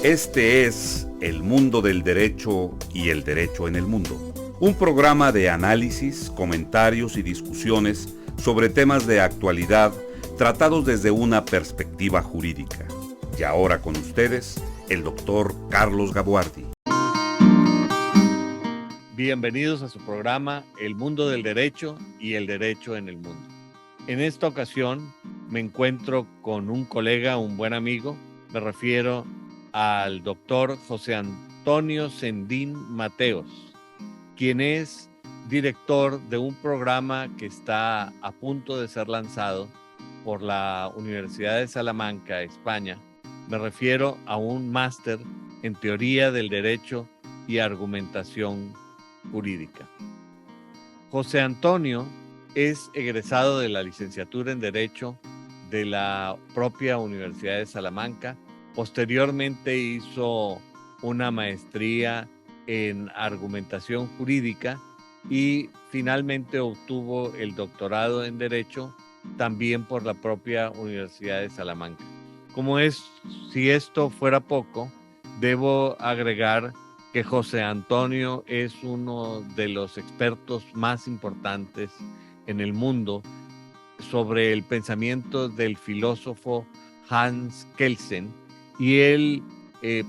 Este es El Mundo del Derecho y el Derecho en el Mundo, un programa de análisis, comentarios y discusiones sobre temas de actualidad tratados desde una perspectiva jurídica. Y ahora con ustedes, el doctor Carlos Gabuardi. Bienvenidos a su programa El Mundo del Derecho y el Derecho en el Mundo. En esta ocasión me encuentro con un colega, un buen amigo. Me refiero al doctor José Antonio Sendín Mateos, quien es director de un programa que está a punto de ser lanzado por la Universidad de Salamanca, España. Me refiero a un máster en Teoría del Derecho y Argumentación Jurídica. José Antonio es egresado de la licenciatura en Derecho de la propia Universidad de Salamanca. Posteriormente hizo una maestría en argumentación jurídica y finalmente obtuvo el doctorado en Derecho también por la propia Universidad de Salamanca. Si esto fuera poco, debo agregar que José Antonio es uno de los expertos más importantes en el mundo sobre el pensamiento del filósofo Hans Kelsen, y él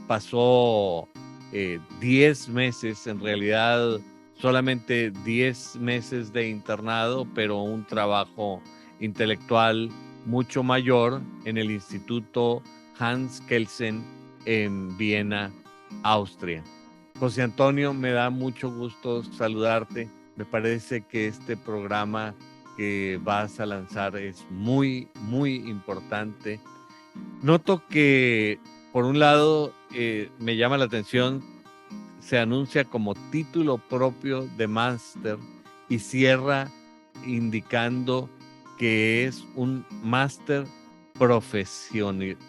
pasó 10 meses, en realidad solamente 10 meses de internado, pero un trabajo intelectual mucho mayor en el Instituto Hans Kelsen en Viena, Austria. José Antonio, me da mucho gusto saludarte. Me parece que este programa que vas a lanzar es muy, muy importante. Noto que, por un lado, me llama la atención, se anuncia como título propio de máster y cierra indicando que es un máster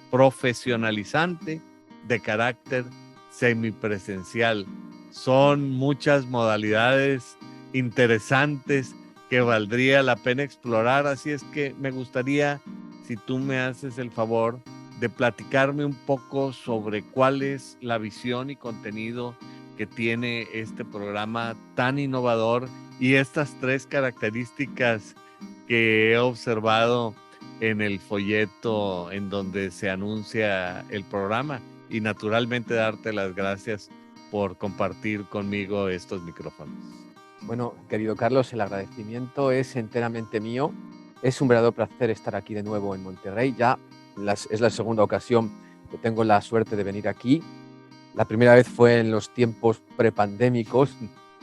profesionalizante de carácter semipresencial. Son muchas modalidades interesantes que valdría la pena explorar, así es que me gustaría, si tú me haces el favor, de platicarme un poco sobre cuál es la visión y contenido que tiene este programa tan innovador y estas 3 características que he observado en el folleto en donde se anuncia el programa, y naturalmente darte las gracias por compartir conmigo estos micrófonos. Bueno, querido Carlos, el agradecimiento es enteramente mío. Es un verdadero placer estar aquí de nuevo en Monterrey. Es la segunda ocasión que tengo la suerte de venir aquí. La primera vez fue en los tiempos prepandémicos,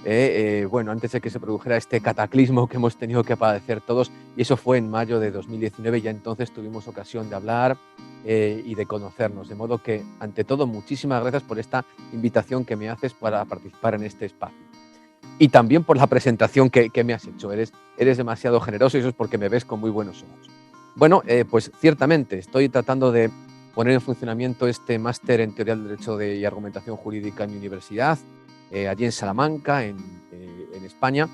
antes de que se produjera este cataclismo que hemos tenido que padecer todos, y eso fue en mayo de 2019. Ya entonces tuvimos ocasión de hablar y de conocernos. De modo que, ante todo, muchísimas gracias por esta invitación que me haces para participar en este espacio. Y también por la presentación que me has hecho. Eres demasiado generoso, y eso es porque me ves con muy buenos ojos. Bueno, pues ciertamente estoy tratando de poner en funcionamiento este máster en Teoría del Derecho y Argumentación Jurídica en mi universidad, allí en Salamanca, en España.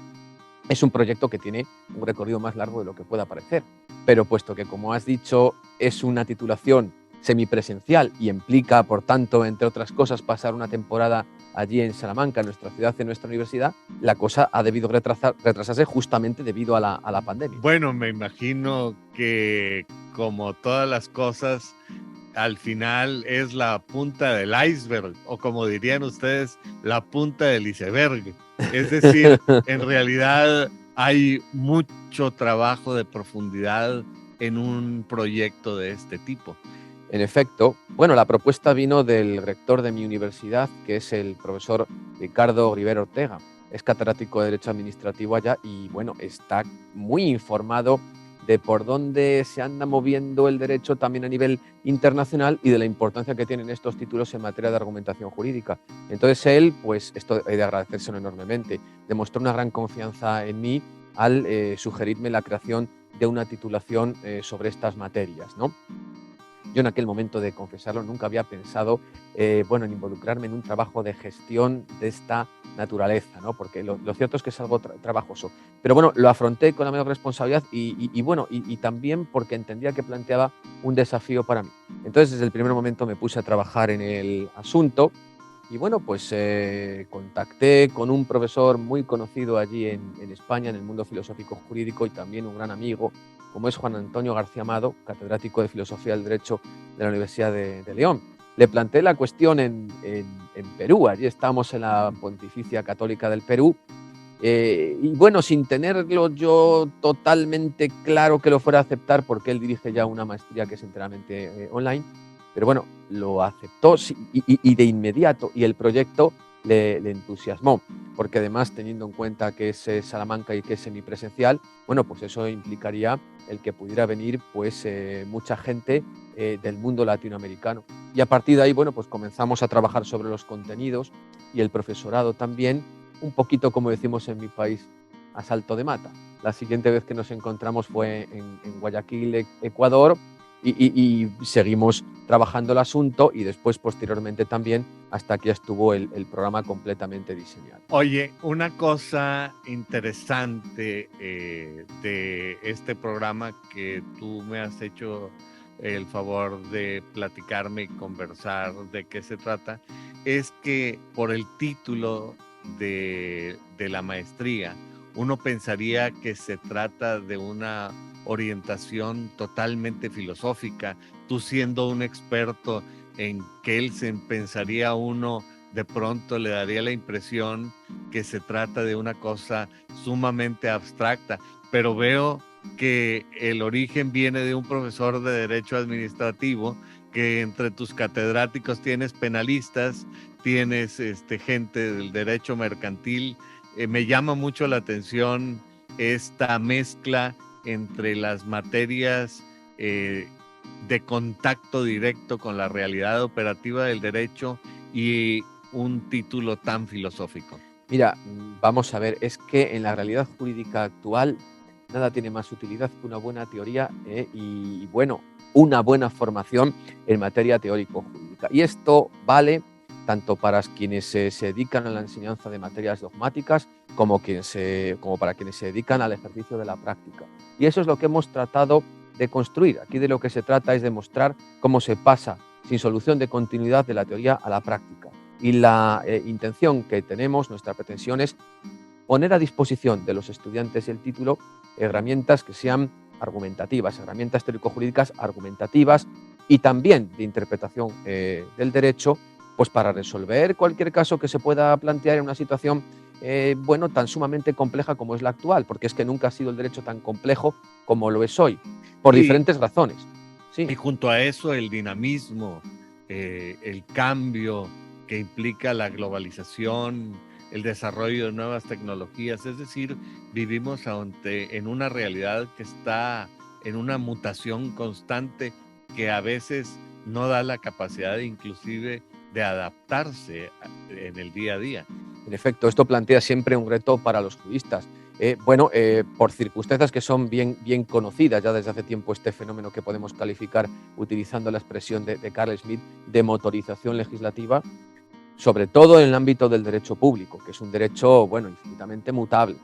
Es un proyecto que tiene un recorrido más largo de lo que pueda parecer, pero puesto que, como has dicho, es una titulación semipresencial y implica, por tanto, entre otras cosas, pasar una temporada allí en Salamanca, en nuestra ciudad, en nuestra universidad, la cosa ha debido retrasarse justamente debido a la pandemia. Bueno, me imagino que, como todas las cosas, al final es la punta del iceberg, o como dirían ustedes, la punta del iceberg. Es decir, en realidad hay mucho trabajo de profundidad en un proyecto de este tipo. En efecto, bueno, la propuesta vino del rector de mi universidad, que es el profesor Ricardo Rivera Ortega. Es catedrático de Derecho Administrativo allá y, bueno, está muy informado de por dónde se anda moviendo el derecho también a nivel internacional y de la importancia que tienen estos títulos en materia de argumentación jurídica. Entonces él, pues esto he de agradecérselo enormemente, demostró una gran confianza en mí al sugerirme la creación de una titulación sobre estas materias, ¿no? Yo en aquel momento, de confesarlo, nunca había pensado en involucrarme en un trabajo de gestión de esta naturaleza, ¿no? Porque lo cierto es que es algo trabajoso. Pero bueno, lo afronté con la mayor responsabilidad y también porque entendía que planteaba un desafío para mí. Entonces, desde el primer momento me puse a trabajar en el asunto y bueno, pues contacté con un profesor muy conocido allí en España, en el mundo filosófico jurídico y también un gran amigo, como es Juan Antonio García Amado, catedrático de Filosofía del Derecho de la Universidad de León. Le planteé la cuestión en Perú, allí estamos en la Pontificia Católica del Perú, y bueno, sin tenerlo yo totalmente claro que lo fuera a aceptar, porque él dirige ya una maestría que es enteramente online, pero bueno, lo aceptó y de inmediato, y el proyecto le entusiasmó, porque además, teniendo en cuenta que es Salamanca y que es semipresencial, bueno, pues eso implicaría el que pudiera venir pues mucha gente del mundo latinoamericano. Y a partir de ahí, bueno, pues comenzamos a trabajar sobre los contenidos y el profesorado también, un poquito como decimos en mi país, a salto de mata. La siguiente vez que nos encontramos fue en Guayaquil, Ecuador, y seguimos trabajando el asunto y después, posteriormente también, hasta que ya estuvo el programa completamente diseñado. Oye, una cosa interesante de este programa que tú me has hecho el favor de platicarme y conversar de qué se trata, es que por el título de la maestría, uno pensaría que se trata de una orientación totalmente filosófica, tú siendo un experto en Kelsen, pensaría uno, de pronto le daría la impresión que se trata de una cosa sumamente abstracta, pero veo que el origen viene de un profesor de Derecho Administrativo, que entre tus catedráticos tienes penalistas, tienes gente del derecho mercantil. Me llama mucho la atención esta mezcla entre las materias de contacto directo con la realidad operativa del derecho y un título tan filosófico. Mira, vamos a ver, es que en la realidad jurídica actual nada tiene más utilidad que una buena teoría y bueno, una buena formación en materia teórico-jurídica. Y esto vale tanto para quienes se dedican a la enseñanza de materias dogmáticas como para quienes se dedican al ejercicio de la práctica. Y eso es lo que hemos tratado de construir. Aquí de lo que se trata es de mostrar cómo se pasa sin solución de continuidad de la teoría a la práctica. Y la intención que tenemos, nuestra pretensión es poner a disposición de los estudiantes del título herramientas que sean argumentativas, herramientas teórico-jurídicas argumentativas y también de interpretación del derecho, pues para resolver cualquier caso que se pueda plantear en una situación tan sumamente compleja como es la actual, porque es que nunca ha sido el derecho tan complejo como lo es hoy, por diferentes razones. Sí. Y junto a eso el dinamismo, el cambio que implica la globalización, el desarrollo de nuevas tecnologías, es decir, vivimos en una realidad que está en una mutación constante que a veces no da la capacidad inclusive de adaptarse en el día a día. En efecto, esto plantea siempre un reto para los juristas. Por circunstancias que son bien conocidas ya desde hace tiempo, este fenómeno que podemos calificar, utilizando la expresión de Carl Schmitt, de motorización legislativa, sobre todo en el ámbito del derecho público, que es un derecho, infinitamente mutable.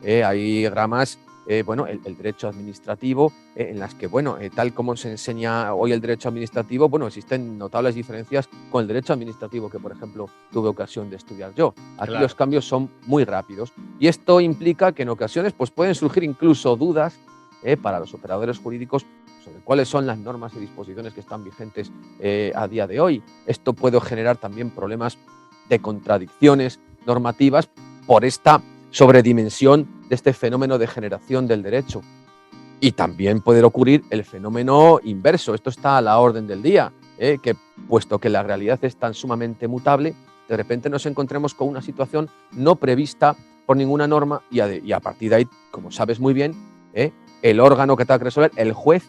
Hay ramas, el derecho administrativo, en las que, tal como se enseña hoy el derecho administrativo, existen notables diferencias con el derecho administrativo que, por ejemplo, tuve ocasión de estudiar yo. Aquí Los cambios son muy rápidos y esto implica que en ocasiones pueden surgir incluso dudas para los operadores jurídicos sobre cuáles son las normas y disposiciones que están vigentes a día de hoy. Esto puede generar también problemas de contradicciones normativas por esta sobredimensión de este fenómeno de generación del derecho. Y también puede ocurrir el fenómeno inverso. Esto está a la orden del día, que puesto que la realidad es tan sumamente mutable, de repente nos encontremos con una situación no prevista por ninguna norma y a partir de ahí, como sabes muy bien, el órgano que tenga que resolver, el juez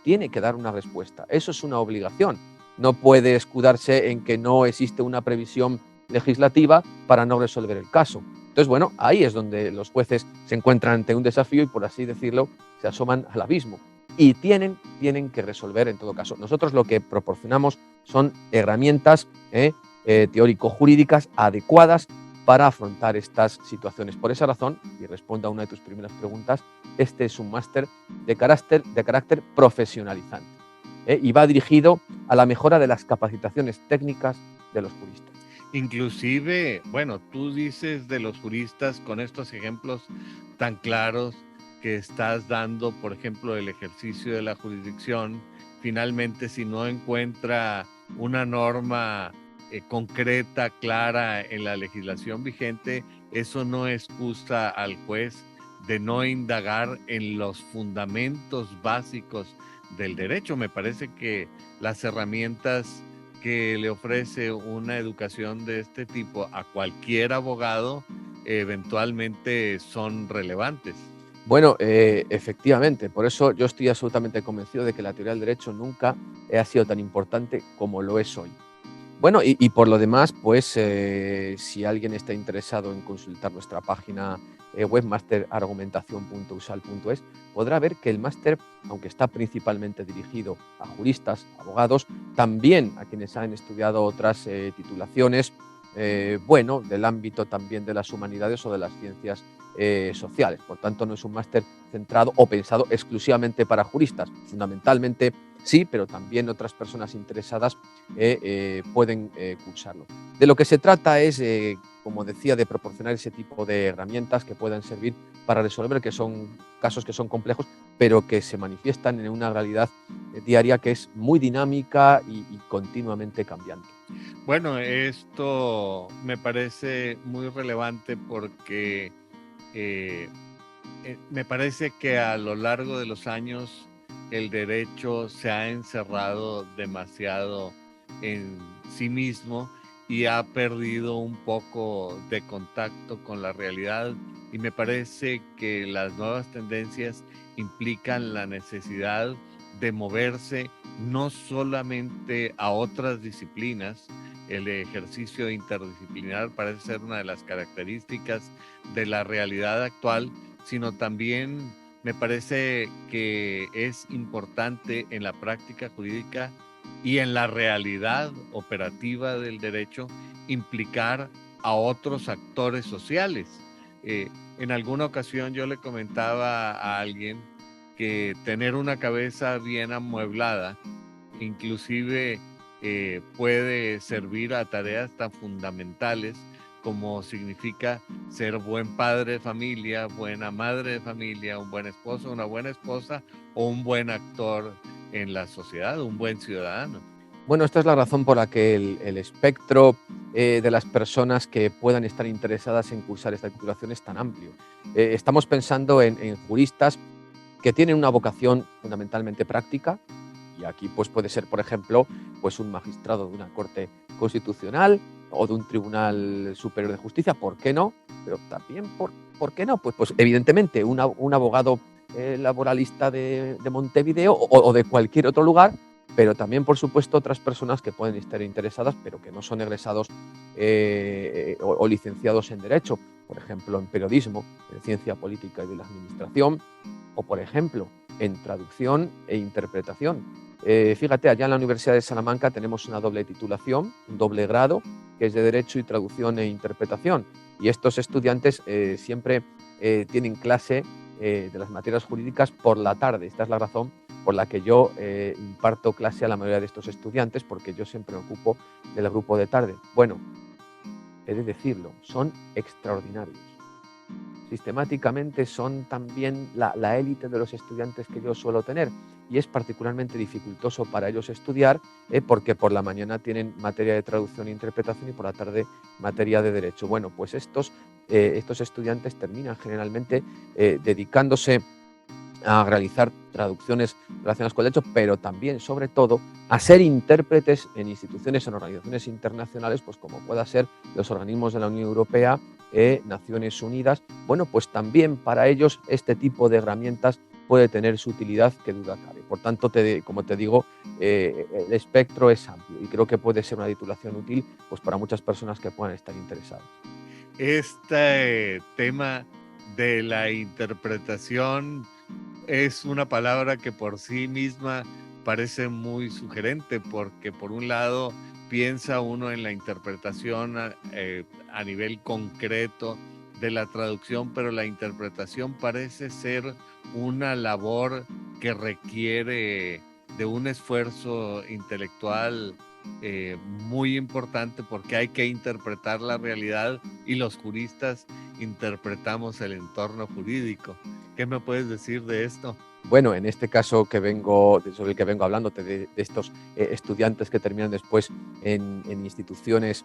tiene que dar una respuesta. Eso es una obligación. No puede escudarse en que no existe una previsión legislativa para no resolver el caso. Entonces, ahí es donde los jueces se encuentran ante un desafío y, por así decirlo, se asoman al abismo. Y tienen que resolver en todo caso. Nosotros lo que proporcionamos son herramientas teórico-jurídicas adecuadas para afrontar estas situaciones. Por esa razón, y respondo a una de tus primeras preguntas, este es un máster de carácter profesionalizante, y va dirigido a la mejora de las capacitaciones técnicas de los juristas. Inclusive, bueno, tú dices de los juristas con estos ejemplos tan claros que estás dando, por ejemplo, el ejercicio de la jurisdicción, finalmente si no encuentra una norma concreta, clara en la legislación vigente, eso no excusa al juez de no indagar en los fundamentos básicos del derecho. Me parece que las herramientas que le ofrece una educación de este tipo a cualquier abogado eventualmente son relevantes. Bueno, efectivamente, por eso yo estoy absolutamente convencido de que la teoría del derecho nunca ha sido tan importante como lo es hoy. Bueno, y por lo demás, pues si alguien está interesado en consultar nuestra página web masterargumentación.usal.es, podrá ver que el máster, aunque está principalmente dirigido a juristas, abogados, también a quienes han estudiado otras titulaciones, bueno, del ámbito también de las humanidades o de las ciencias sociales. Por tanto, no es un máster centrado o pensado exclusivamente para juristas, fundamentalmente sí, pero también otras personas interesadas pueden cursarlo. De lo que se trata es, como decía, de proporcionar ese tipo de herramientas que puedan servir para resolver que son casos que son complejos, pero que se manifiestan en una realidad diaria que es muy dinámica y continuamente cambiante. Bueno, esto me parece muy relevante porque me parece que a lo largo de los años el derecho se ha encerrado demasiado en sí mismo y ha perdido un poco de contacto con la realidad, y me parece que las nuevas tendencias implican la necesidad de moverse no solamente a otras disciplinas. El ejercicio interdisciplinar parece ser una de las características de la realidad actual, sino también me parece que es importante en la práctica jurídica y en la realidad operativa del derecho implicar a otros actores sociales. En alguna ocasión yo le comentaba a alguien que tener una cabeza bien amueblada inclusive puede servir a tareas tan fundamentales como significa ser buen padre de familia, buena madre de familia, un buen esposo, una buena esposa o un buen actor en la sociedad, un buen ciudadano. Bueno, esta es la razón por la que el espectro de las personas que puedan estar interesadas en cursar esta titulación es tan amplio. Estamos pensando en juristas que tienen una vocación fundamentalmente práctica, y aquí pues puede ser, por ejemplo, pues un magistrado de una corte constitucional o de un tribunal superior de justicia, ¿por qué no? Pero también, ¿por qué no? Pues evidentemente un abogado laboralista de Montevideo o de cualquier otro lugar, pero también, por supuesto, otras personas que pueden estar interesadas, pero que no son egresados o licenciados en Derecho, por ejemplo, en periodismo, en ciencia política y de la administración, o, por ejemplo, en traducción e interpretación. Fíjate, allá en la Universidad de Salamanca tenemos una doble titulación, un doble grado, que es de Derecho y Traducción e Interpretación. Y estos estudiantes siempre tienen clase de las materias jurídicas por la tarde. Esta es la razón por la que yo imparto clase a la mayoría de estos estudiantes, porque yo siempre me ocupo del grupo de tarde. Bueno, he de decirlo, son extraordinarios. Sistemáticamente son también la élite de los estudiantes que yo suelo tener, y es particularmente dificultoso para ellos estudiar porque por la mañana tienen materia de traducción e interpretación y por la tarde materia de derecho. Bueno, pues estos estudiantes terminan generalmente dedicándose a realizar traducciones relacionadas con el derecho, pero también, sobre todo, a ser intérpretes en instituciones, en organizaciones internacionales, pues como pueda ser los organismos de la Unión Europea, Naciones Unidas. Bueno, pues también para ellos este tipo de herramientas puede tener su utilidad, que duda cabe. Por tanto, como te digo, el espectro es amplio y creo que puede ser una titulación útil pues para muchas personas que puedan estar interesadas. Este tema de la interpretación es una palabra que por sí misma parece muy sugerente, porque por un lado piensa uno en la interpretación a nivel concreto de la traducción, pero la interpretación parece ser una labor que requiere de un esfuerzo intelectual muy importante, porque hay que interpretar la realidad y los juristas interpretamos el entorno jurídico. ¿Qué me puedes decir de esto? Bueno, en este caso sobre el que vengo hablando, de estos estudiantes que terminan después en instituciones,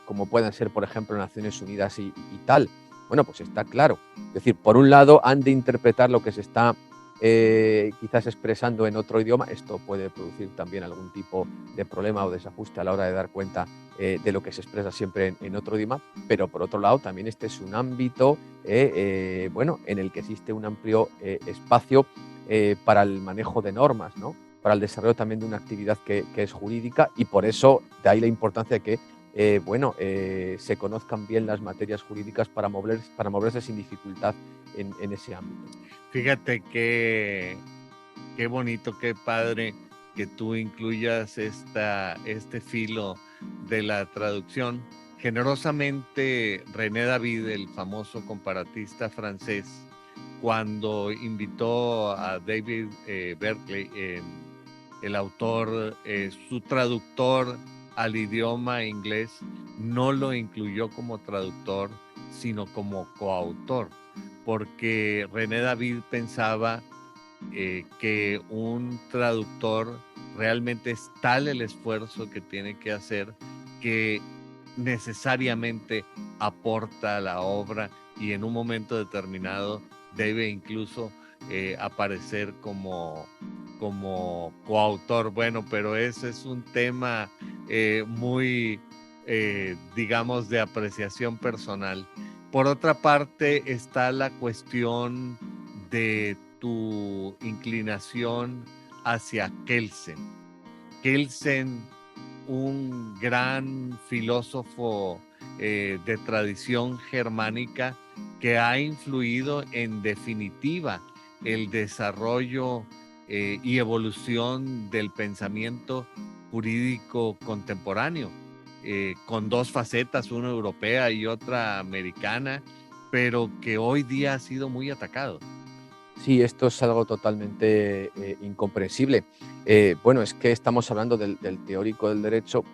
como puedan ser, por ejemplo, Naciones Unidas y tal, bueno, pues está claro. Es decir, por un lado, han de interpretar lo que se está quizás expresando en otro idioma. Esto puede producir también algún tipo de problema o desajuste a la hora de dar cuenta de lo que se expresa siempre en otro idioma, pero por otro lado también este es un ámbito en el que existe un amplio espacio para el manejo de normas, ¿no? Para el desarrollo también de una actividad que es jurídica, y por eso de ahí la importancia de que se conozcan bien las materias jurídicas para moverse sin dificultad en ese ámbito. Fíjate qué bonito, qué padre que tú incluyas este filo de la traducción. Generosamente, René David, el famoso comparatista francés, cuando invitó a David Berkeley, el autor, su traductor al idioma inglés, no lo incluyó como traductor, sino como coautor, porque René David pensaba que un traductor realmente es tal el esfuerzo que tiene que hacer que necesariamente aporta a la obra, y en un momento determinado debe incluso aparecer como coautor. Bueno, pero ese es un tema muy, digamos, de apreciación personal. Por otra parte, está la cuestión de tu inclinación hacia Kelsen. Kelsen, un gran filósofo de tradición germánica que ha influido en definitiva el desarrollo y evolución del pensamiento jurídico contemporáneo, con dos facetas, una europea y otra americana, pero que hoy día ha sido muy atacado. Sí, esto es algo totalmente incomprensible. Es que estamos hablando del teórico del derecho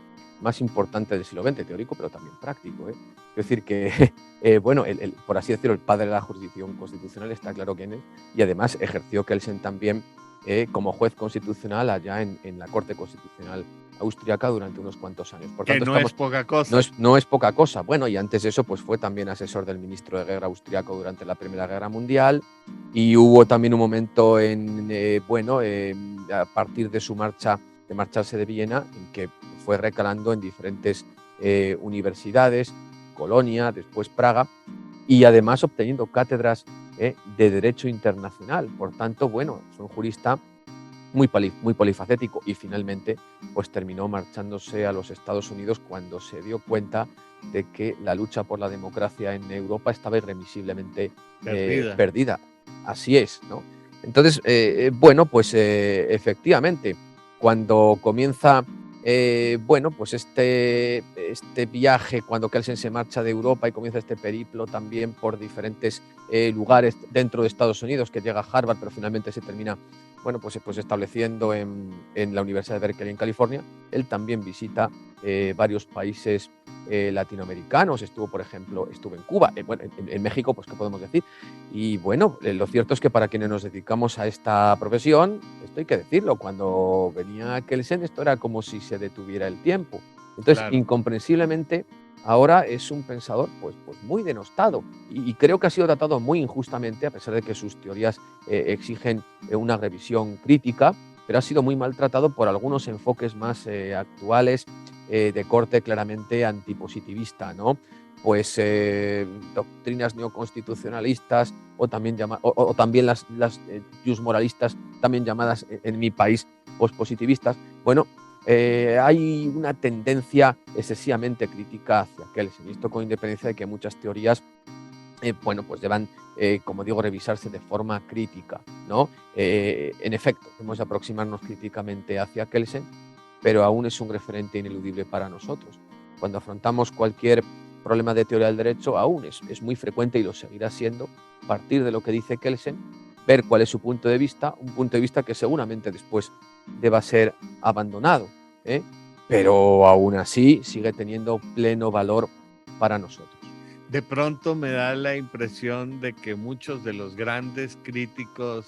más importante del siglo XX, teórico pero también práctico. Es decir, que, por así decirlo, el padre de la jurisdicción constitucional, está claro quién es, y además ejerció Kelsen también como juez constitucional allá en la Corte Constitucional Austriaca durante unos cuantos años. Por tanto, es poca cosa. No es poca cosa. Bueno, y antes de eso, pues fue también asesor del ministro de Guerra austriaco durante la Primera Guerra Mundial, y hubo también un momento a partir de marcharse de Viena, en que fue recalando en diferentes universidades, Colonia, después Praga, y además obteniendo cátedras de Derecho Internacional. Por tanto, es un jurista muy polifacético, y finalmente pues terminó marchándose a los Estados Unidos cuando se dio cuenta de que la lucha por la democracia en Europa estaba irremisiblemente perdida. Así es, ¿no? Entonces, efectivamente, cuando comienza este viaje, cuando Kelsen se marcha de Europa y comienza este periplo también por diferentes lugares dentro de Estados Unidos, que llega a Harvard, pero finalmente se termina estableciendo en la Universidad de Berkeley en California. Él también visita varios países latinoamericanos. Por ejemplo, estuvo en Cuba, en México, pues qué podemos decir. Y lo cierto es que para quienes nos dedicamos a esta profesión, esto hay que decirlo, cuando venía Kelsen, esto era como si se detuviera el tiempo. Entonces, claro, incomprensiblemente, ahora es un pensador pues muy denostado, y creo que ha sido tratado muy injustamente, a pesar de que sus teorías exigen una revisión crítica, pero ha sido muy maltratado por algunos enfoques más actuales, de corte claramente antipositivista, ¿no? Pues doctrinas neoconstitucionalistas, o también las jusmoralistas, también llamadas en mi país pospositivistas. Hay una tendencia excesivamente crítica hacia Kelsen, esto con independencia de que muchas teorías deban, como digo, revisarse de forma crítica, ¿no? En efecto, debemos aproximarnos críticamente hacia Kelsen, pero aún es un referente ineludible para nosotros. Cuando afrontamos cualquier problema de teoría del derecho, aún es muy frecuente y lo seguirá siendo, partir de lo que dice Kelsen, ver cuál es su punto de vista, un punto de vista que seguramente después deba ser abandonado, ¿eh? Pero aún así sigue teniendo pleno valor para nosotros. De pronto me da la impresión de que muchos de los grandes críticos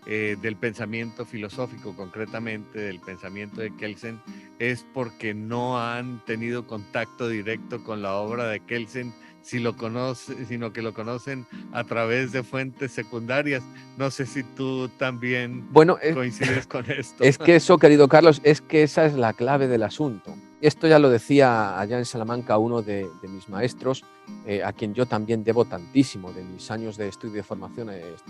del pensamiento filosófico, concretamente del pensamiento de Kelsen, es porque no han tenido contacto directo con la obra de Kelsen, sino que lo conocen a través de fuentes secundarias. No sé si tú también coincides con esto. Es que eso, querido Carlos, es que esa es la clave del asunto. Esto ya lo decía allá en Salamanca uno de mis maestros, a quien yo también debo tantísimo de mis años de estudio y de formación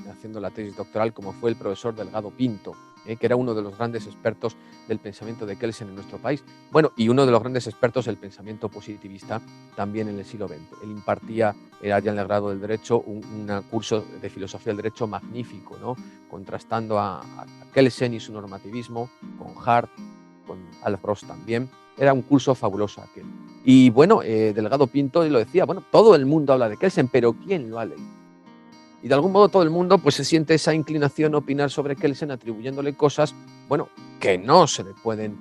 haciendo la tesis doctoral, como fue el profesor Delgado Pinto, que era uno de los grandes expertos del pensamiento de Kelsen en nuestro país. Bueno, y uno de los grandes expertos del pensamiento positivista también en el siglo XX. Él impartía, allá en el grado del Derecho, un curso de filosofía del derecho magnífico, ¿no? Contrastando a Kelsen y su normativismo con Hart, con Alf Ross también. Era un curso fabuloso aquel. Y bueno, Delgado Pinto lo decía, bueno, todo el mundo habla de Kelsen, pero ¿quién lo ha leído? Y de algún modo todo el mundo pues se siente esa inclinación a opinar sobre Kelsen atribuyéndole cosas, bueno, que no se le pueden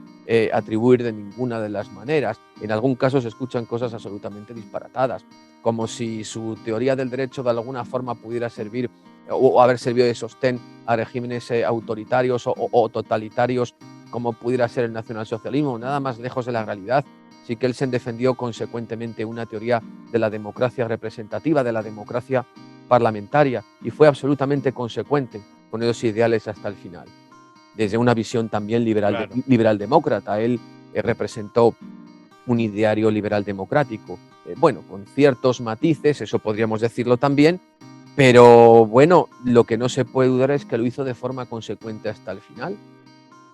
atribuir de ninguna de las maneras. En algún caso se escuchan cosas absolutamente disparatadas, como si su teoría del derecho de alguna forma pudiera servir o haber servido de sostén a regímenes autoritarios o totalitarios como pudiera ser el nacionalsocialismo, nada más lejos de la realidad. Sí, Kelsen defendió consecuentemente una teoría de la democracia representativa, de la democracia parlamentaria, y fue absolutamente consecuente con esos ideales hasta el final. Desde una visión también liberal demócrata, él representó un ideario liberal democrático, bueno, con ciertos matices, eso podríamos decirlo también, pero bueno, lo que no se puede dudar es que lo hizo de forma consecuente hasta el final.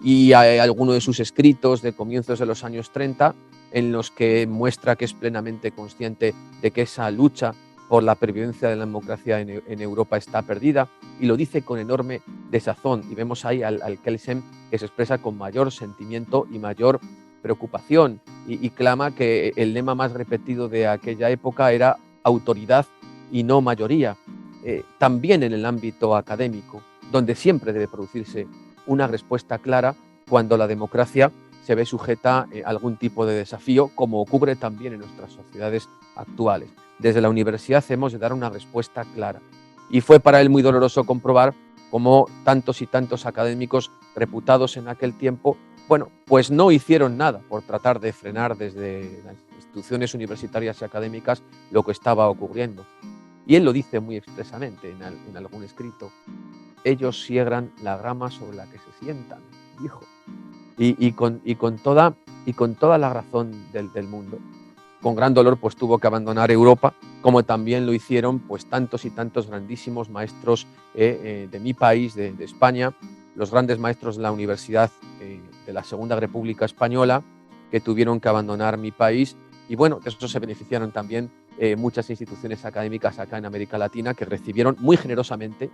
Y hay alguno de sus escritos de comienzos de los años 30 en los que muestra que es plenamente consciente de que esa lucha por la pervivencia de la democracia en Europa está perdida, y lo dice con enorme desazón, y vemos ahí al Kelsen que se expresa con mayor sentimiento y mayor preocupación, y clama que el lema más repetido de aquella época era autoridad y no mayoría. También en el ámbito académico, donde siempre debe producirse una respuesta clara cuando la democracia se ve sujeta a algún tipo de desafío, como ocurre también en nuestras sociedades actuales. Desde la universidad hemos de dar una respuesta clara. Y fue para él muy doloroso comprobar cómo tantos y tantos académicos reputados en aquel tiempo, bueno, pues no hicieron nada por tratar de frenar desde las instituciones universitarias y académicas lo que estaba ocurriendo. Y él lo dice muy expresamente en algún escrito: ellos siegran la grama sobre la que se sientan, dijo. Y con toda la razón del mundo. Con gran dolor pues tuvo que abandonar Europa, como también lo hicieron pues tantos y tantos grandísimos maestros de mi país, de España, los grandes maestros de la Universidad de la Segunda República Española, que tuvieron que abandonar mi país. Y bueno, de eso se beneficiaron también muchas instituciones académicas acá en América Latina, que recibieron muy generosamente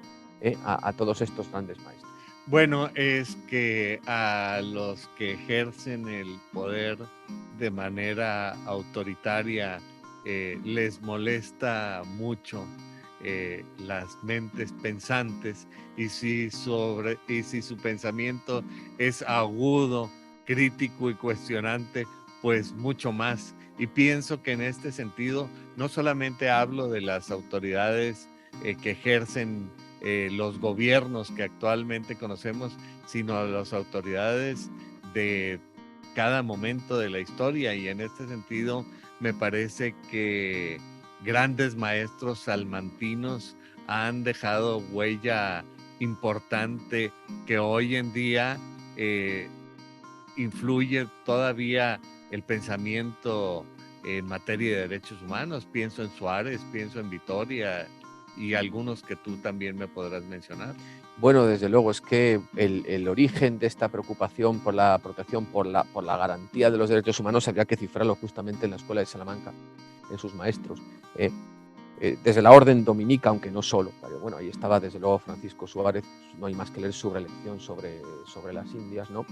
a todos estos grandes maestros. Bueno, es que a los que ejercen el poder de manera autoritaria les molesta mucho las mentes pensantes, y si su pensamiento es agudo, crítico y cuestionante, pues mucho más. Y pienso que en este sentido no solamente hablo de las autoridades que ejercen los gobiernos que actualmente conocemos, sino a las autoridades de cada momento de la historia. Y en este sentido me parece que grandes maestros salmantinos han dejado huella importante que hoy en día influye todavía el pensamiento en materia de derechos humanos. Pienso en Suárez, pienso en Vitoria y algunos que tú también me podrás mencionar. Bueno, desde luego, es que el origen de esta preocupación por la protección, por la garantía de los derechos humanos, habría que cifrarlo justamente en la Escuela de Salamanca, en sus maestros. desde la orden dominica, aunque no solo. Pero bueno, ahí estaba desde luego Francisco Suárez, no hay más que leer su reelección sobre las Indias, ¿no?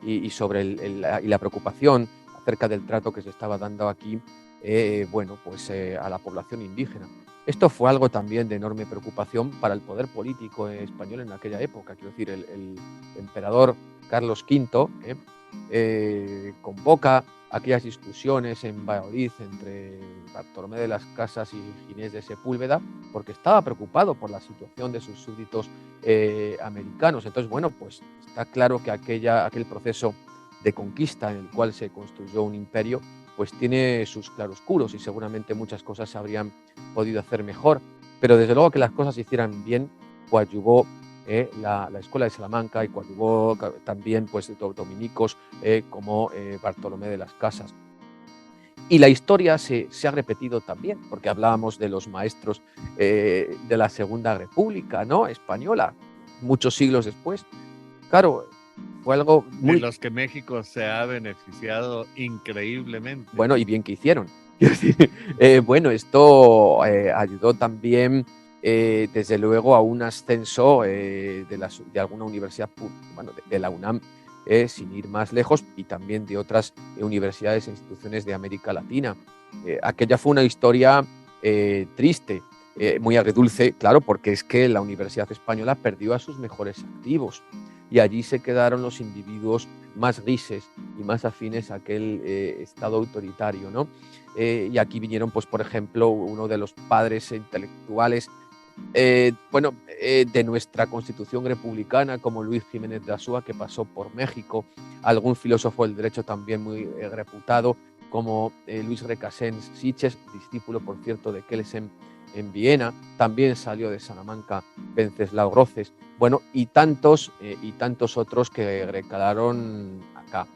Y sobre la preocupación acerca del trato que se estaba dando aquí, a la población indígena. Esto fue algo también de enorme preocupación para el poder político español en aquella época. Quiero decir, el emperador Carlos V convoca aquellas discusiones en Valladolid entre Bartolomé de las Casas y Ginés de Sepúlveda, porque estaba preocupado por la situación de sus súbditos americanos. Entonces, bueno, pues está claro que aquel proceso de conquista en el cual se construyó un imperio, pues tiene sus claroscuros y seguramente muchas cosas se habrían podido hacer mejor, pero desde luego que las cosas se hicieran bien coadyuvó la Escuela de Salamanca y coadyuvó también pues, dominicos como Bartolomé de las Casas. Y la historia se ha repetido también, porque hablábamos de los maestros de la Segunda República, ¿no? Española, muchos siglos después. Claro, fue algo muy... De los que México se ha beneficiado increíblemente. Bueno, y bien que hicieron. Esto ayudó también, desde luego, a un ascenso de alguna universidad, de la UNAM, sin ir más lejos, y también de otras universidades e instituciones de América Latina. Aquella fue una historia triste, muy agridulce, claro, porque es que la Universidad Española perdió a sus mejores activos y allí se quedaron los individuos más grises y más afines a aquel estado autoritario, ¿no? Y aquí vinieron, pues, por ejemplo, uno de los padres intelectuales de nuestra Constitución republicana, como Luis Jiménez de Azúa, que pasó por México, algún filósofo del derecho también muy reputado, como Luis Recasens Sitges, discípulo, por cierto, de Kelsen en Viena, también salió de Salamanca Venceslao Roces, bueno, y tantos otros que recalaron acá.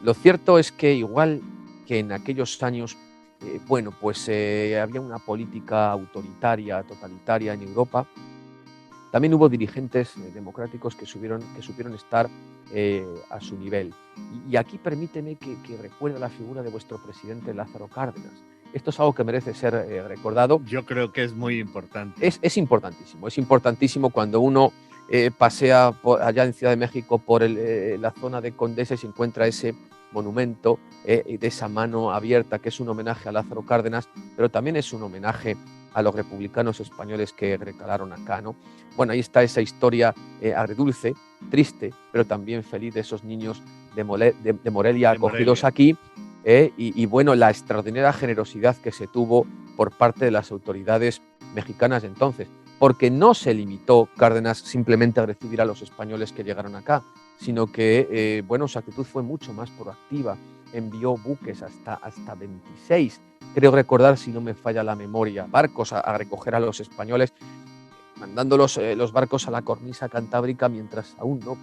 Lo cierto es que igual que en aquellos años, había una política autoritaria, totalitaria en Europa, también hubo dirigentes democráticos que supieron estar a su nivel. Y aquí permíteme que recuerde la figura de vuestro presidente Lázaro Cárdenas. Esto es algo que merece ser recordado. Yo creo que es muy importante. Es importantísimo cuando uno pasea allá en Ciudad de México por la zona de Condesa y se encuentra ese monumento de esa mano abierta, que es un homenaje a Lázaro Cárdenas, pero también es un homenaje a los republicanos españoles que recalaron acá, ¿no? Bueno, ahí está esa historia agridulce, triste, pero también feliz de esos niños de Morelia acogidos aquí, la extraordinaria generosidad que se tuvo por parte de las autoridades mexicanas de entonces, porque no se limitó Cárdenas simplemente a recibir a los españoles que llegaron acá, sino que su actitud fue mucho más proactiva, envió buques hasta 26, creo recordar, si no me falla la memoria, barcos a recoger a los españoles, mandando los barcos a la cornisa cantábrica mientras aún no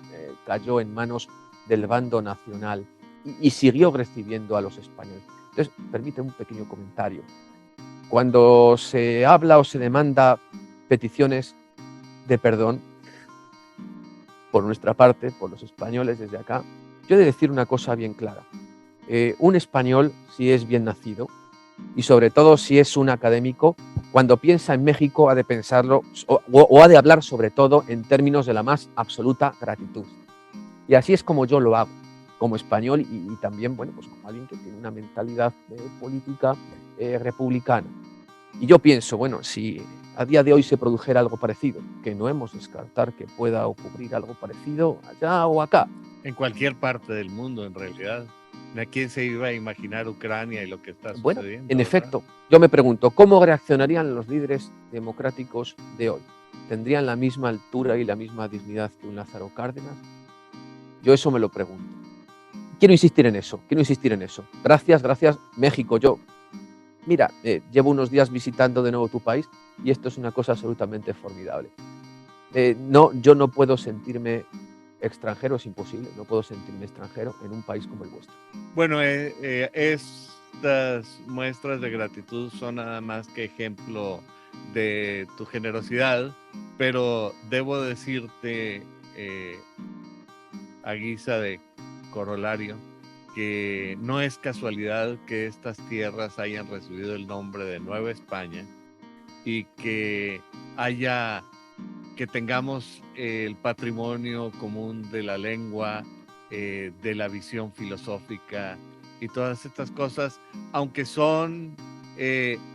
cayó en manos del bando nacional y siguió recibiendo a los españoles. Entonces, permíteme un pequeño comentario. Cuando se habla o se demanda peticiones de perdón por nuestra parte, por los españoles desde acá, yo he de decir una cosa bien clara. Un español, si es bien nacido, y sobre todo si es un académico, cuando piensa en México ha de pensarlo o ha de hablar sobre todo en términos de la más absoluta gratitud. Y así es como yo lo hago, como español y también, como alguien que tiene una mentalidad política republicana. Y yo pienso, si a día de hoy se produjera algo parecido, que no hemos de descartar que pueda ocurrir algo parecido allá o acá. En cualquier parte del mundo, en realidad. ¿A quién se iba a imaginar Ucrania y lo que está sucediendo? Bueno, en ¿verdad? efecto, yo me pregunto, ¿cómo reaccionarían los líderes democráticos de hoy? ¿Tendrían la misma altura y la misma dignidad que un Lázaro Cárdenas? Yo eso me lo pregunto. Quiero insistir en eso. Gracias, México. Mira, llevo unos días visitando de nuevo tu país y esto es una cosa absolutamente formidable. Yo no puedo sentirme extranjero, es imposible, no puedo sentirme extranjero en un país como el vuestro. Bueno, estas muestras de gratitud son nada más que ejemplo de tu generosidad, pero debo decirte, a guisa de corolario, que no es casualidad que estas tierras hayan recibido el nombre de Nueva España, y que tengamos el patrimonio común de la lengua, de la visión filosófica y todas estas cosas, aunque son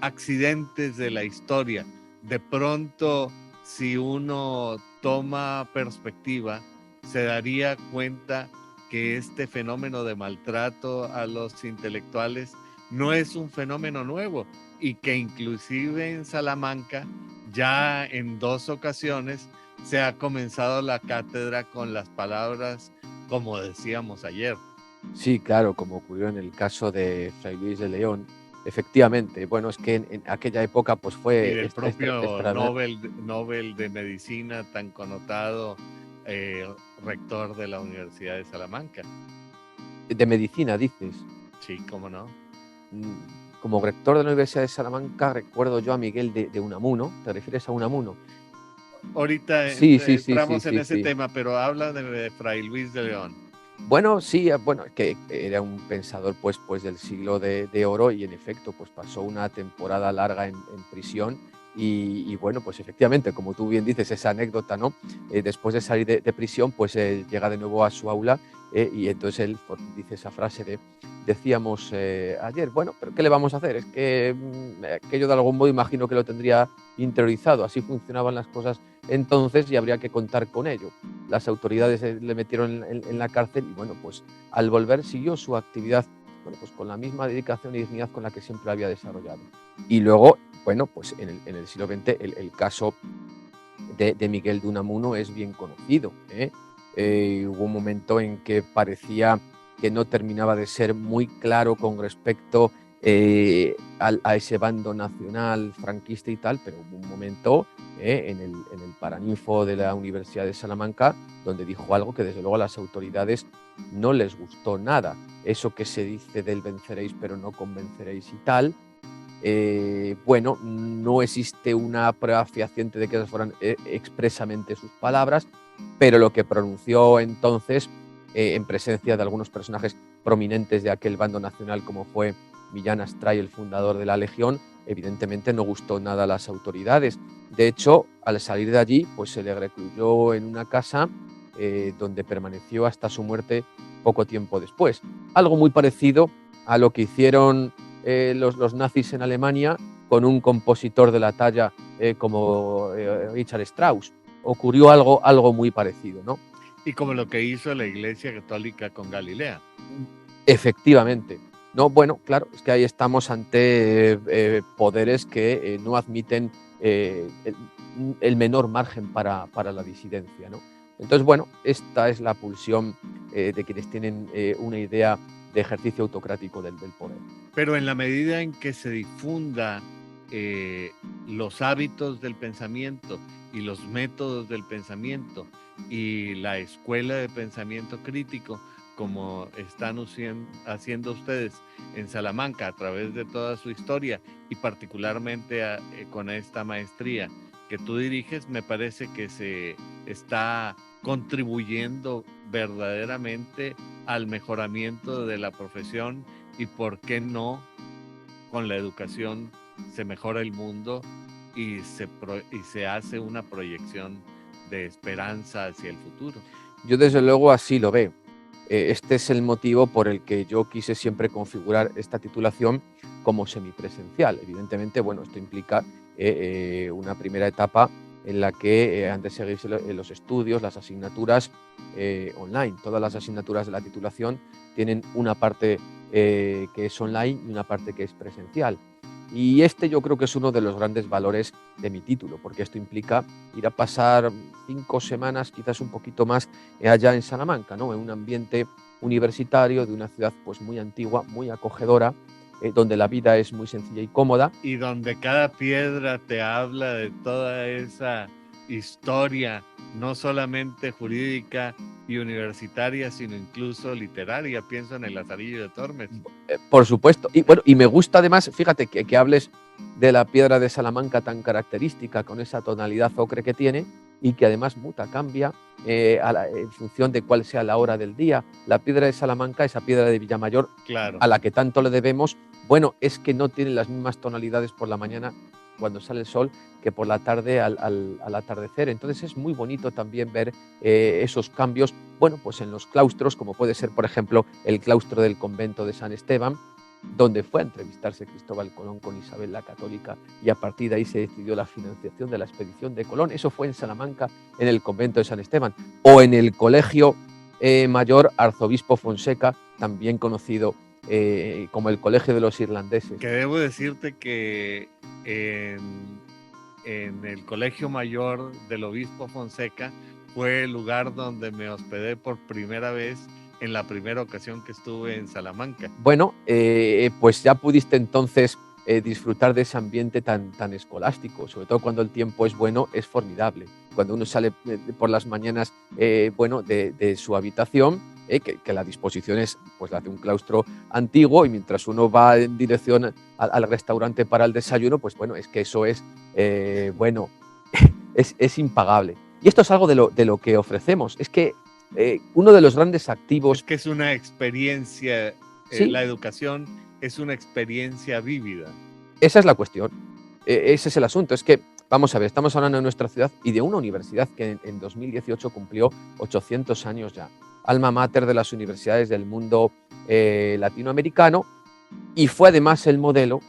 accidentes de la historia. De pronto, si uno toma perspectiva, se daría cuenta que este fenómeno de maltrato a los intelectuales no es un fenómeno nuevo y que inclusive en Salamanca ya en 2 ocasiones se ha comenzado la cátedra con las palabras como decíamos ayer. Sí, claro, como ocurrió en el caso de Fray Luis de León. Efectivamente, bueno, es que en aquella época pues Y fue del propio Nobel de Medicina tan connotado rector de la Universidad de Salamanca. de medicina, dices. Sí, cómo no. Como rector de la Universidad de Salamanca recuerdo yo a Miguel de Unamuno. ¿Te refieres a Unamuno? Ahorita Sí, entramos en ese sí. tema, pero habla de Fray Luis de León. Bueno, sí, bueno, que era un pensador pues del siglo de oro y en efecto pues pasó una temporada larga en prisión y bueno, pues efectivamente, como tú bien dices, esa anécdota, ¿no? Después de salir de prisión, pues llega de nuevo a su aula y entonces él pues, dice esa frase decíamos ayer, bueno, pero ¿qué le vamos a hacer? Es que yo de algún modo imagino que lo tendría interiorizado, así funcionaban las cosas entonces y habría que contar con ello. Las autoridades le metieron en la cárcel y bueno, pues al volver siguió su actividad, bueno, pues con la misma dedicación y dignidad con la que siempre había desarrollado. Y luego, bueno, pues en el siglo XX el caso de Miguel de Unamuno es bien conocido. Hubo un momento en que parecía que no terminaba de ser muy claro con respecto a ese bando nacional franquista y tal, pero hubo un momento en el Paraninfo de la Universidad de Salamanca donde dijo algo que desde luego a las autoridades no les gustó nada. Eso que se dice del venceréis pero no convenceréis y tal. Bueno, no existe una prueba fehaciente de que esas fueran expresamente sus palabras, pero lo que pronunció entonces en presencia de algunos personajes prominentes de aquel bando nacional como fue Millán Astray, el fundador de la Legión, evidentemente no gustó nada a las autoridades. De hecho, al salir de allí, pues se le recluyó en una casa donde permaneció hasta su muerte poco tiempo después. Algo muy parecido a lo que hicieron los nazis en Alemania con un compositor de la talla como Richard Strauss. Ocurrió algo muy parecido, ¿no? Y como lo que hizo la Iglesia Católica con Galilea. Efectivamente. No, bueno, claro, es que ahí estamos ante poderes que no admiten el menor margen para la disidencia, ¿no? Entonces, bueno, esta es la pulsión de quienes tienen una idea de ejercicio autocrático del poder. Pero en la medida en que se difunda los hábitos del pensamiento y los métodos del pensamiento y la escuela de pensamiento crítico, como están haciendo ustedes en Salamanca a través de toda su historia y particularmente con esta maestría que tú diriges, me parece que se está contribuyendo verdaderamente al mejoramiento de la profesión y por qué no con la educación se mejora el mundo y se hace una proyección de esperanza hacia el futuro. Yo desde luego así lo veo. Este es el motivo por el que yo quise siempre configurar esta titulación como semipresencial. Evidentemente, bueno, esto implica una primera etapa en la que han de seguirse los estudios, las asignaturas online. Todas las asignaturas de la titulación tienen una parte que es online y una parte que es presencial. Y este yo creo que es uno de los grandes valores de mi título, porque esto implica ir a pasar 5 semanas, quizás un poquito más, allá en Salamanca, ¿no? En un ambiente universitario de una ciudad pues muy antigua, muy acogedora, donde la vida es muy sencilla y cómoda. Y donde cada piedra te habla de toda esa historia, no solamente jurídica y universitaria, sino incluso literaria. Pienso en el Lazarillo de Tormes. Por supuesto. Y bueno, y me gusta además, fíjate, que hables de la piedra de Salamanca tan característica, con esa tonalidad ocre que tiene, y que además muta, cambia en función de cuál sea la hora del día. La piedra de Salamanca, esa piedra de Villamayor, claro, a la que tanto le debemos, bueno, es que no tiene las mismas tonalidades por la mañana cuando sale el sol que por la tarde al atardecer. Entonces es muy bonito también ver esos cambios, bueno, pues en los claustros, como puede ser, por ejemplo, el claustro del convento de San Esteban, donde fue a entrevistarse Cristóbal Colón con Isabel la Católica, y a partir de ahí se decidió la financiación de la expedición de Colón. Eso fue en Salamanca, en el convento de San Esteban, o en el Colegio Mayor Arzobispo Fonseca, también conocido como el Colegio de los Irlandeses. Que debo decirte que en el Colegio Mayor del Obispo Fonseca fue el lugar donde me hospedé por primera vez en la primera ocasión que estuve en Salamanca. Bueno, pues ya pudiste entonces disfrutar de ese ambiente tan escolástico, sobre todo cuando el tiempo es bueno, es formidable. Cuando uno sale por las mañanas bueno, de su habitación, que la disposición es pues la de un claustro antiguo, y mientras uno va en dirección al restaurante para el desayuno, pues bueno, es que eso es, bueno, es impagable. Y esto es algo de lo que ofrecemos. Es que uno de los grandes activos... Es que es una experiencia, ¿sí? La educación es una experiencia vívida. Esa es la cuestión, ese es el asunto. Es que, vamos a ver, estamos hablando de nuestra ciudad y de una universidad que en 2018 cumplió 800 años ya, alma mater de las universidades del mundo latinoamericano, y fue además el modelo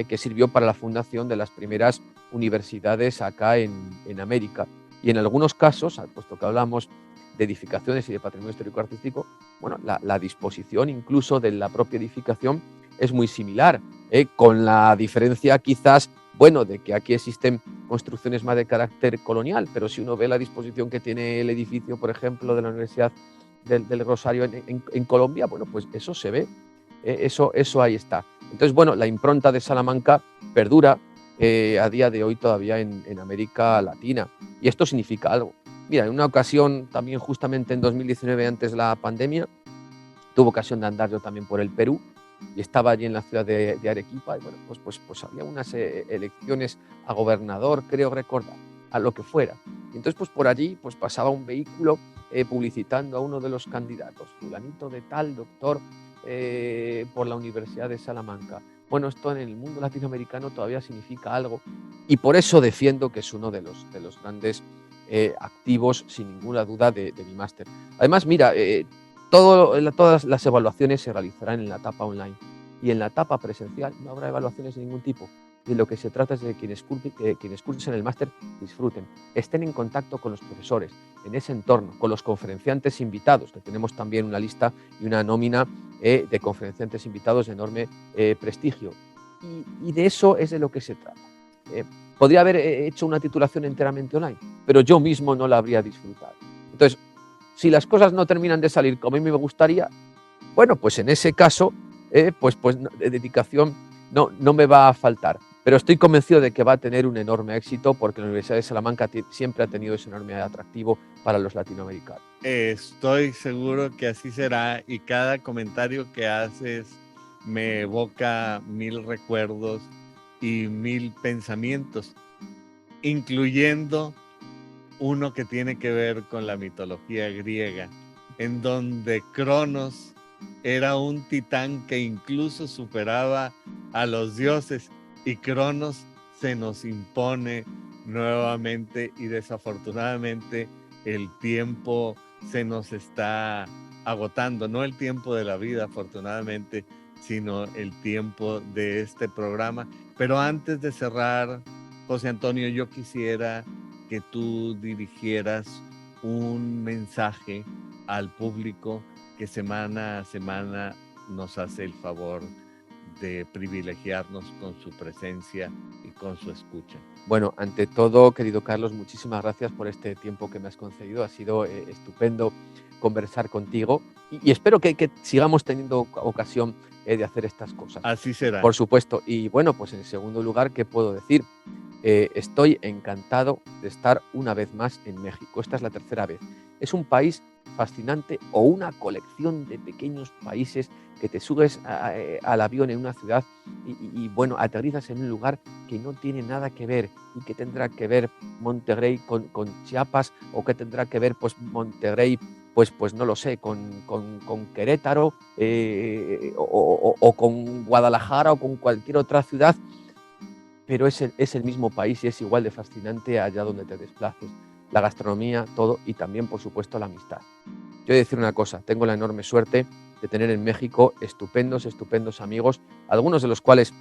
que sirvió para la fundación de las primeras universidades acá en América. Y en algunos casos, puesto que hablamos de edificaciones y de patrimonio histórico-artístico, bueno, la disposición incluso de la propia edificación es muy similar, con la diferencia quizás, bueno, de que aquí existen construcciones más de carácter colonial, pero si uno ve la disposición que tiene el edificio, por ejemplo, de la Universidad del Rosario en Colombia, bueno, pues eso se ve, eso ahí está. Entonces, bueno, la impronta de Salamanca perdura a día de hoy todavía en América Latina, y esto significa algo. Mira, en una ocasión, también justamente en 2019, antes de la pandemia, tuve ocasión de andar yo también por el Perú, y estaba allí en la ciudad de Arequipa, y bueno, pues había unas elecciones a gobernador, creo recordar, a lo que fuera. Y entonces, pues por allí pues pasaba un vehículo publicitando a uno de los candidatos, fulanito de tal, doctor por la Universidad de Salamanca. Bueno, esto en el mundo latinoamericano todavía significa algo, y por eso defiendo que es uno de los grandes activos, sin ninguna duda, de mi máster. Además, mira, todas las evaluaciones se realizarán en la etapa online, y en la etapa presencial no habrá evaluaciones de ningún tipo. De lo que se trata es de que quienes cursen el máster disfruten, estén en contacto con los profesores, en ese entorno, con los conferenciantes invitados, que tenemos también una lista y una nómina de conferenciantes invitados de enorme prestigio. Y de eso es de lo que se trata. Podría haber hecho una titulación enteramente online, pero yo mismo no la habría disfrutado. Entonces, si las cosas no terminan de salir como a mí me gustaría, bueno, pues en ese caso, pues dedicación no me va a faltar. Pero estoy convencido de que va a tener un enorme éxito, porque la Universidad de Salamanca siempre ha tenido ese enorme atractivo para los latinoamericanos. Estoy seguro que así será, y cada comentario que haces me evoca 1000 recuerdos y 1000 pensamientos, incluyendo uno que tiene que ver con la mitología griega, en donde Cronos era un titán que incluso superaba a los dioses, y Cronos se nos impone nuevamente, y desafortunadamente el tiempo se nos está agotando, no el tiempo de la vida, afortunadamente, sino el tiempo de este programa. Pero antes de cerrar, José Antonio, yo quisiera que tú dirigieras un mensaje al público que semana a semana nos hace el favor de privilegiarnos con su presencia y con su escucha. Bueno, ante todo, querido Carlos, muchísimas gracias por este tiempo que me has concedido. Ha sido estupendo conversar contigo, y espero que sigamos teniendo ocasión de hacer estas cosas. Así será. Por supuesto. Y bueno, pues en segundo lugar, ¿qué puedo decir? Estoy encantado de estar una vez más en México. Esta es la tercera vez. Es un país fascinante, o una colección de pequeños países que te subes al avión en una ciudad y bueno, aterrizas en un lugar que no tiene nada que ver, y que tendrá que ver Monterrey con Chiapas, o que tendrá que ver pues Monterrey pues no lo sé, con Querétaro o con Guadalajara, o con cualquier otra ciudad. pero es el mismo país y es igual de fascinante allá donde te desplaces. La gastronomía, todo, y también, por supuesto, la amistad. Yo he de decir una cosa, tengo la enorme suerte de tener en México estupendos amigos, algunos de los cuales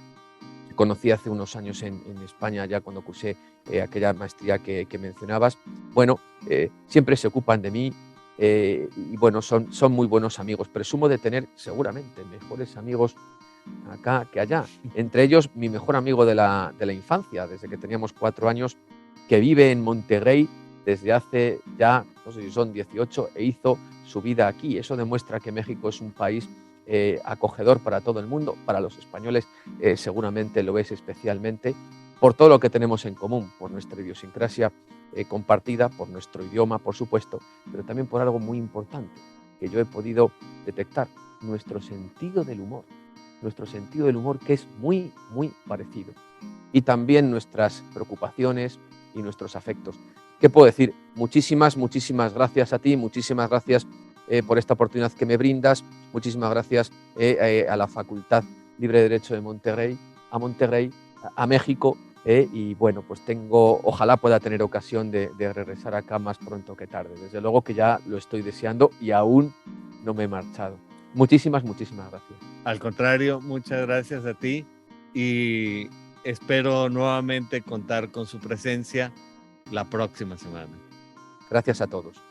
conocí hace unos años en España, ya cuando cursé aquella maestría que mencionabas. Bueno, siempre se ocupan de mí y bueno, son muy buenos amigos. Presumo de tener seguramente mejores amigos acá que allá. Entre ellos, mi mejor amigo de la infancia, desde que teníamos 4 años, que vive en Monterrey desde hace ya, no sé si son 18, e hizo su vida aquí. Eso demuestra que México es un país acogedor para todo el mundo, para los españoles seguramente lo es especialmente, por todo lo que tenemos en común, por nuestra idiosincrasia compartida, por nuestro idioma, por supuesto, pero también por algo muy importante que yo he podido detectar, nuestro sentido del humor que es muy, muy parecido, y también nuestras preocupaciones y nuestros afectos. ¿Qué puedo decir? Muchísimas gracias a ti, muchísimas gracias por esta oportunidad que me brindas, muchísimas gracias a la Facultad Libre de Derecho de Monterrey, a México, y bueno, pues ojalá pueda tener ocasión de regresar acá más pronto que tarde. Desde luego que ya lo estoy deseando y aún no me he marchado. Muchísimas gracias. Al contrario, muchas gracias a ti y espero nuevamente contar con su presencia la próxima semana. Gracias a todos.